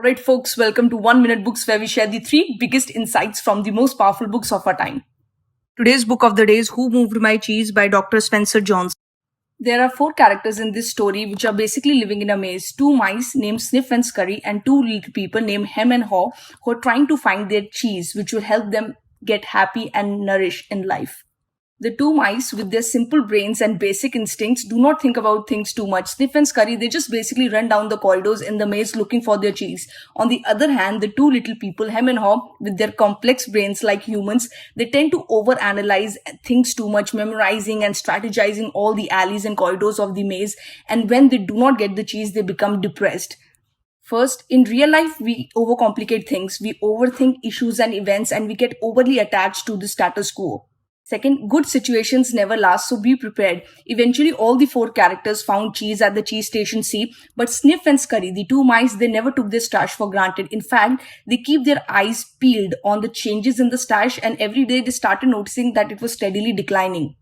Alright, folks, welcome to 1 Minute Books, where we share the three biggest insights from the most powerful books of our time. Today's book of the day is Who Moved My Cheese by Dr. Spencer Johnson. There are four characters in this story which are basically living in a maze. Two mice named Sniff and Scurry and two little people named Hem and Haw who are trying to find their cheese, which will help them get happy and nourished in life. The two mice, with their simple brains and basic instincts, do not think about things too much. Sniff and Scurry, they just basically run down the corridors in the maze looking for their cheese. On the other hand, the two little people, Hem and Haw, with their complex brains like humans, they tend to overanalyze things too much, memorizing and strategizing all the alleys and corridors of the maze. And when they do not get the cheese, they become depressed. First, in real life, we overcomplicate things. We overthink issues and events, and we get overly attached to the status quo. Second, good situations never last, so be prepared. Eventually, all the four characters found cheese at the cheese station C, but Sniff and Scurry, the two mice, they never took their stash for granted. In fact, they keep their eyes peeled on the changes in the stash, and every day they started noticing that it was steadily declining.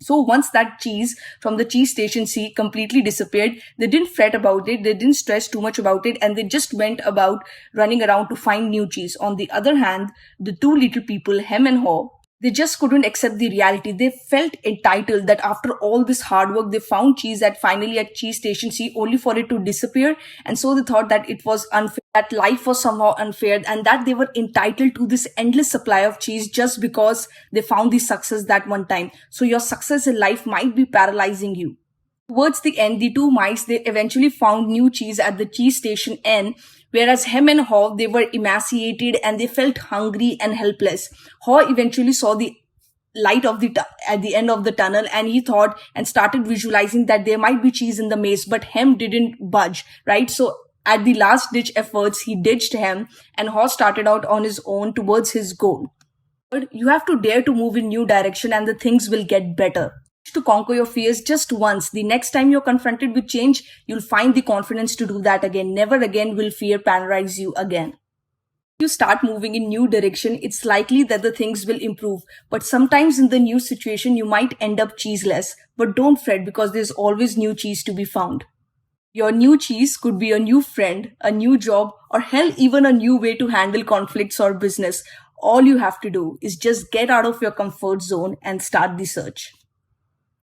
So once that cheese from the cheese station C completely disappeared, they didn't fret about it, they didn't stress too much about it, and they just went about running around to find new cheese. On the other hand, the two little people, Hem and Haw, they just couldn't accept the reality. They felt entitled that after all this hard work, they found cheese finally at cheese station C only for it to disappear. And so they thought that it was unfair, that life was somehow unfair, and that they were entitled to this endless supply of cheese just because they found the success that one time. So your success in life might be paralyzing you. Towards the end, the two mice, they eventually found new cheese at the cheese station N, whereas Hem and Haw, they were emaciated and they felt hungry and helpless. Haw eventually saw the light of at the end of the tunnel, and he thought and started visualizing that there might be cheese in the maze, but Hem didn't budge, right? So at the last ditch efforts, he ditched Hem, and Haw started out on his own towards his goal. But you have to dare to move in new direction, and the things will get better. To conquer your fears just once. The next time you're confronted with change, you'll find the confidence to do that again. Never again will fear paralyze you again. If you start moving in new direction, it's likely that the things will improve. But sometimes in the new situation, you might end up cheeseless. But don't fret, because there's always new cheese to be found. Your new cheese could be a new friend, a new job, or hell, even a new way to handle conflicts or business. All you have to do is just get out of your comfort zone and start the search.